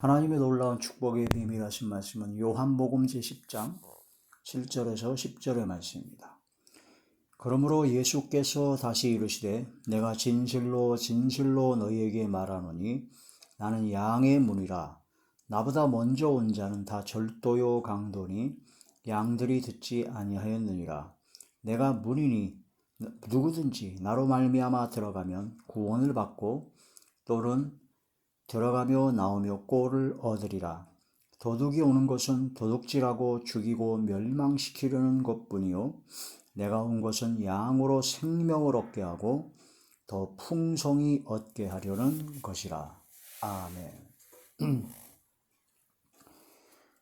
하나님의 놀라운 축복의 비밀하신 말씀은 요한복음 제10장 7절에서 10절의 말씀입니다. 그러므로 예수께서 다시 이르시되 내가 진실로 진실로 너희에게 말하노니 나는 양의 문이라. 나보다 먼저 온 자는 다 절도요 강도니 양들이 듣지 아니하였느니라. 내가 문이니 누구든지 나로 말미암아 들어가면 구원을 받고 또는 들어가며 나오며 꼴을 얻으리라. 도둑이 오는 것은 도둑질하고 죽이고 멸망시키려는 것뿐이요 내가 온 것은 양으로 생명을 얻게 하고 더 풍성히 얻게 하려는 것이라. 아멘.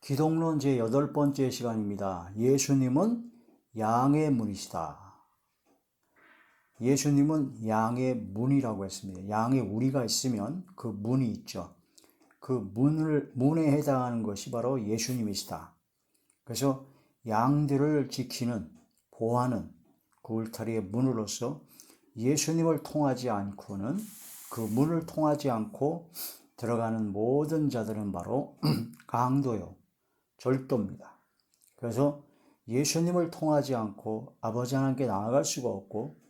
기독론 제8번째 시간입니다. 예수님은 양의 문이시다. 예수님은 양의 문이라고 했습니다. 양의 우리가 있으면 그 문이 있죠. 그 문에 해당하는 것이 바로 예수님이시다. 그래서 양들을 지키는, 보호하는 그 울타리의 문으로서 예수님을 통하지 않고는, 그 문을 통하지 않고 들어가는 모든 자들은 바로 강도요, 절도입니다. 그래서 예수님을 통하지 않고 아버지 하나님께 나아갈 수가 없고,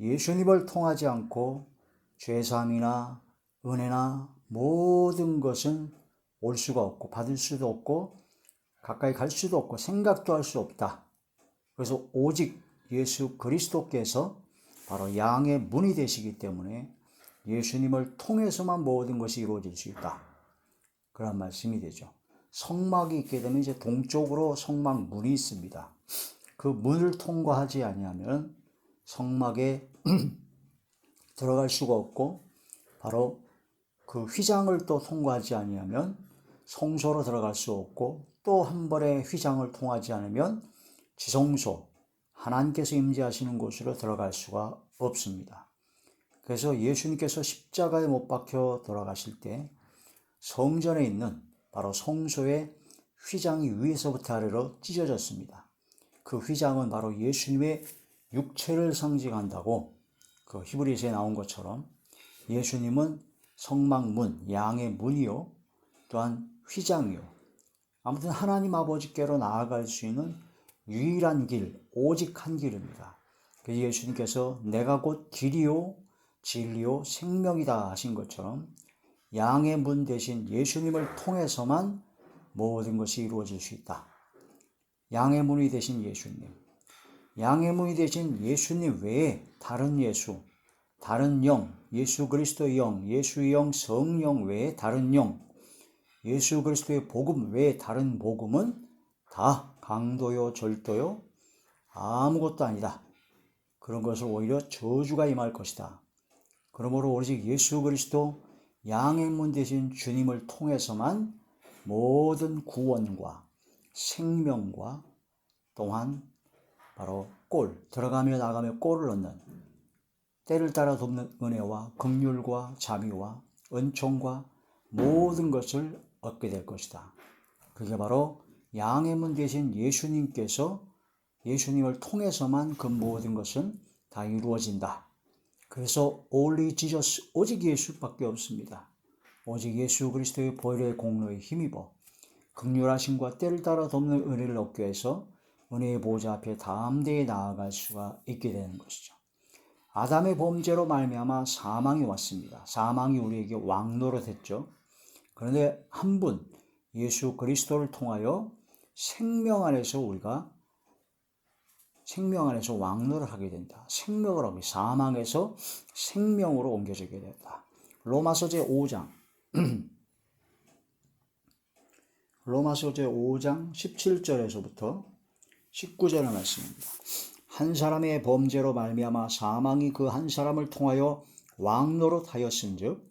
예수님을 통하지 않고 죄사함이나 은혜나 모든 것은 올 수가 없고 받을 수도 없고 가까이 갈 수도 없고 생각도 할 수 없다. 그래서 오직 예수 그리스도께서 바로 양의 문이 되시기 때문에 예수님을 통해서만 모든 것이 이루어질 수 있다. 그런 말씀이 되죠. 성막이 있게 되면 이제 동쪽으로 성막 문이 있습니다. 그 문을 통과하지 아니하면 성막에 들어갈 수가 없고, 바로 그 휘장을 또 통과하지 아니하면 성소로 들어갈 수 없고, 또 한 번의 휘장을 통하지 않으면 지성소, 하나님께서 임재하시는 곳으로 들어갈 수가 없습니다. 그래서 예수님께서 십자가에 못 박혀 돌아가실 때 성전에 있는 바로 성소의 휘장이 위에서부터 아래로 찢어졌습니다. 그 휘장은 바로 예수님의 육체를 상징한다고 그 히브리서에 나온 것처럼 예수님은 성막문, 양의 문이요 또한 휘장이요, 아무튼 하나님 아버지께로 나아갈 수 있는 유일한 길, 오직 한 길입니다. 그래서 예수님께서 내가 곧 길이요 진리요 생명이다 하신 것처럼 양의 문 대신 예수님을 통해서만 모든 것이 이루어질 수 있다. 양의 문이 되신 예수님, 양의 문이 되신 예수님 외에 다른 예수, 다른 영, 예수 그리스도의 영, 예수의 영, 성령 외에 다른 영, 예수 그리스도의 복음 외에 다른 복음은 다 강도요, 절도요, 아무것도 아니다. 그런 것을 오히려 저주가 임할 것이다. 그러므로 오직 예수 그리스도 양의 문 되신 주님을 통해서만 모든 구원과 생명과 또한 바로 들어가며 나가며 꼴을 얻는, 때를 따라 돕는 은혜와 긍휼과 자비와 은총과 모든 것을 얻게 될 것이다. 그게 바로 양의 문 되신 예수님께서, 예수님을 통해서만 그 모든 것은 다 이루어진다. 그래서 only Jesus, 오직 예수밖에 없습니다. 오직 예수 그리스도의 보혈의 공로에 힘입어 긍휼하심과 때를 따라 돕는 은혜를 얻기 위해서 은혜의 보좌 앞에 담대히 나아갈 수가 있게 되는 것이죠. 아담의 범죄로 말미암아 사망이 왔습니다. 사망이 우리에게 왕노릇했죠. 그런데 한 분 예수 그리스도를 통하여 생명 안에서 우리가 생명 안에서 왕노를 하게 된다. 생명을 하게, 사망에서 생명으로 옮겨지게 된다. 로마서 제5장 로마서 제5장 17절에서부터 19절의 말씀입니다. 한 사람의 범죄로 말미암아 사망이 그 한 사람을 통하여 왕노릇하였은즉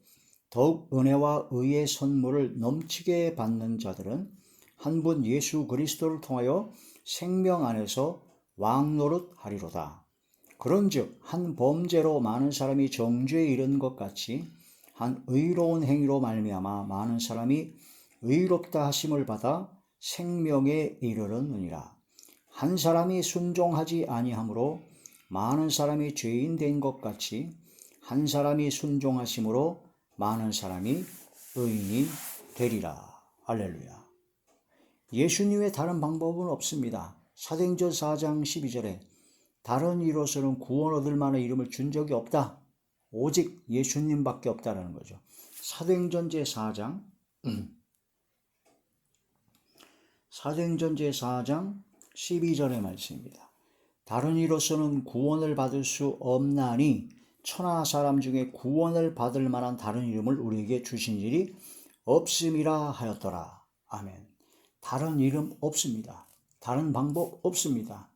더욱 은혜와 의의 선물을 넘치게 받는 자들은 한 분 예수 그리스도를 통하여 생명 안에서 왕노릇하리로다. 그런즉 한 범죄로 많은 사람이 정죄에 이른 것 같이 한 의로운 행위로 말미암아 많은 사람이 의롭다 하심을 받아 생명에 이르렀느니라. 한 사람이 순종하지 아니하므로 많은 사람이 죄인 된 것 같이 한 사람이 순종하심으로 많은 사람이 의인이 되리라. 할렐루야. 예수님 외에 다른 방법은 없습니다. 사도행전 4장 12절에 다른 이로서는 구원 얻을 만한 이름을 준 적이 없다. 오직 예수님밖에 없다라는 거죠. 사도행전 제4장 12절의 말씀입니다. 다른 이로서는 구원을 받을 수 없나니 천하 사람 중에 구원을 받을 만한 다른 이름을 우리에게 주신 일이 없음이라 하였더라. 아멘. 다른 이름 없습니다. 다른 방법 없습니다.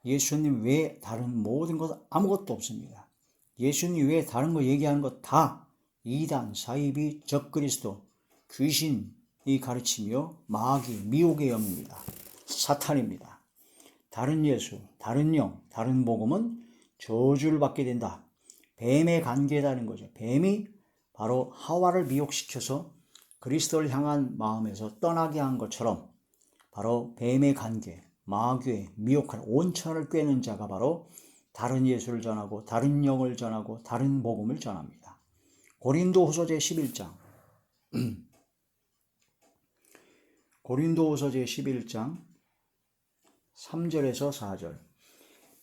예수님 외에 다른 모든 것 아무것도 없습니다. 예수님 외에 다른 거 얘기하는 것 다 이단, 사이비, 적그리스도, 귀신이 가르치며 마귀, 미혹의 영입니다. 사탄입니다. 다른 예수, 다른 영, 다른 복음은 저주를 받게 된다. 뱀의 관계라는 거죠. 뱀이 바로 하와를 미혹시켜서 그리스도를 향한 마음에서 떠나게 한 것처럼 바로 뱀의 관계, 마귀의 미혹한 온천을 꿰는 자가 바로 다른 예수를 전하고 다른 영을 전하고 다른 복음을 전합니다. 고린도후서 제11장 고린도후서 제11장 3절에서 4절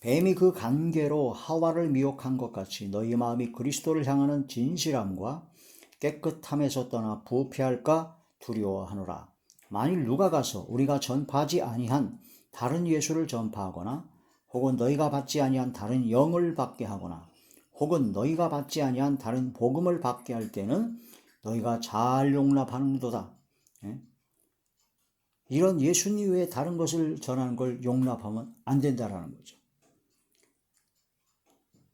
뱀이 그 관계로 하와를 미혹한 것 같이 너희 마음이 그리스도를 향하는 진실함과 깨끗함에서 떠나 부패할까 두려워하노라. 만일 누가 가서 우리가 전파하지 아니한 다른 예수를 전파하거나 혹은 너희가 받지 아니한 다른 영을 받게 하거나 혹은 너희가 받지 아니한 다른 복음을 받게 할 때는 너희가 잘 용납하는도다. 이런 예수님 외에 다른 것을 전하는 걸 용납하면 안 된다라는 거죠.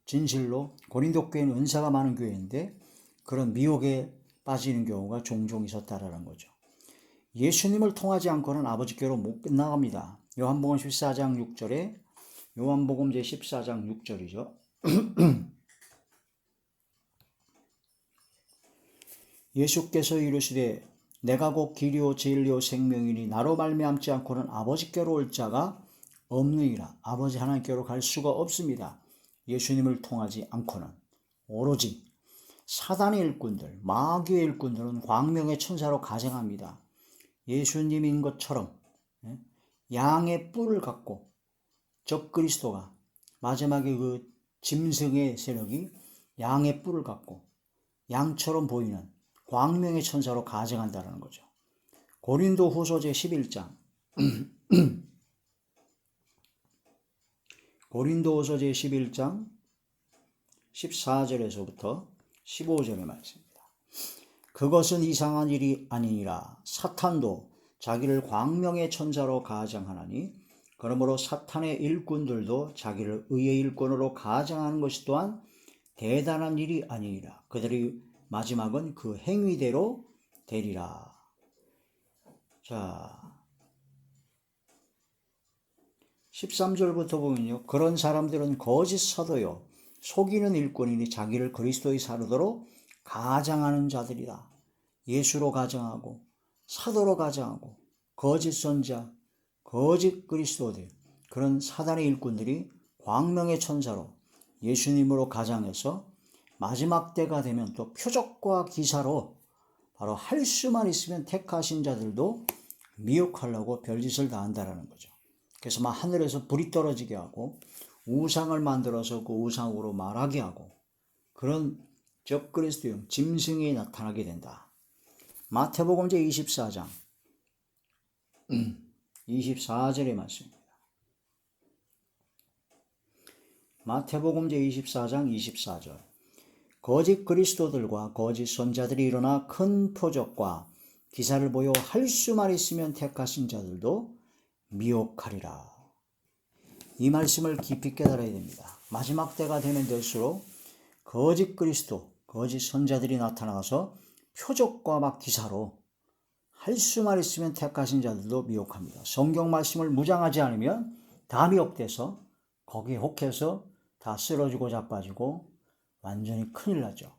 진실로 고린도 교회는 은사가 많은 교회인데 그런 미혹에 빠지는 경우가 종종 있었다라는 거죠. 예수님을 통하지 않고는 아버지께로 못 나갑니다. 요한복음 14장 6절에 요한복음 제14장 6절이죠. 예수께서 이르시되 내가 곧 길이요 진리요 생명이니 나로 말미암지 않고는 아버지께로 올 자가 없느니라. 아버지 하나님께로 갈 수가 없습니다. 예수님을 통하지 않고는. 오로지 사단의 일꾼들, 마귀의 일꾼들은 광명의 천사로 가정합니다. 예수님인 것처럼 양의 뿔을 갖고 적그리스도가 마지막에 그 짐승의 세력이 양의 뿔을 갖고 양처럼 보이는 광명의 천사로 가정한다는 거죠. 고린도 후서 제11장 고린도 후서 제11장 14절에서부터 15절의 말씀입니다. 그것은 이상한 일이 아니니라. 사탄도 자기를 광명의 천사로 가정하나니 그러므로 사탄의 일꾼들도 자기를 의의 일꾼으로 가정하는 것이 또한 대단한 일이 아니니라. 그들의 마지막은 그 행위대로 되리라. 자, 13절부터 보면요. 그런 사람들은 거짓 사도요 속이는 일꾼이니 자기를 그리스도의 사도로 가장하는 자들이다. 예수로 가정하고 사도로 가정하고 거짓 선자, 거짓 그리스도들 그런 사단의 일꾼들이 광명의 천사로 예수님으로 가장해서 마지막 때가 되면 또 표적과 기사로 바로 할 수만 있으면 택하신 자들도 미혹하려고 별짓을 다 한다는 거죠. 그래서 막 하늘에서 불이 떨어지게 하고 우상을 만들어서 그 우상으로 말하게 하고 그런 적그리스도형 짐승이 나타나게 된다. 마태복음 제24장 24절의 말씀입니다. 마태복음 제24장 24절 거짓 그리스도들과 거짓 선자들이 일어나 큰 표적과 기사를 보여 할 수만 있으면 택하신 자들도 미혹하리라. 이 말씀을 깊이 깨달아야 됩니다. 마지막 때가 되면 될수록 거짓 그리스도, 거짓 선자들이 나타나서 표적과 막 기사로 할 수만 있으면 택하신 자들도 미혹합니다. 성경 말씀을 무장하지 않으면 다 미혹돼서 거기에 혹해서 다 쓰러지고 자빠지고 완전히 큰일 나죠.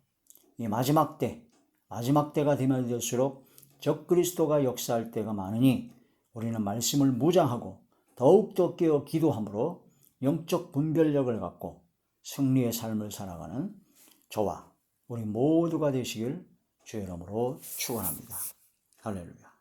이 마지막 때가 되면 될수록 적그리스도가 역사할 때가 많으니 우리는 말씀을 무장하고 더욱더 깨어 기도함으로 영적 분별력을 갖고 승리의 삶을 살아가는 저와 우리 모두가 되시길 주의 이름으로 축원합니다. 할렐루야.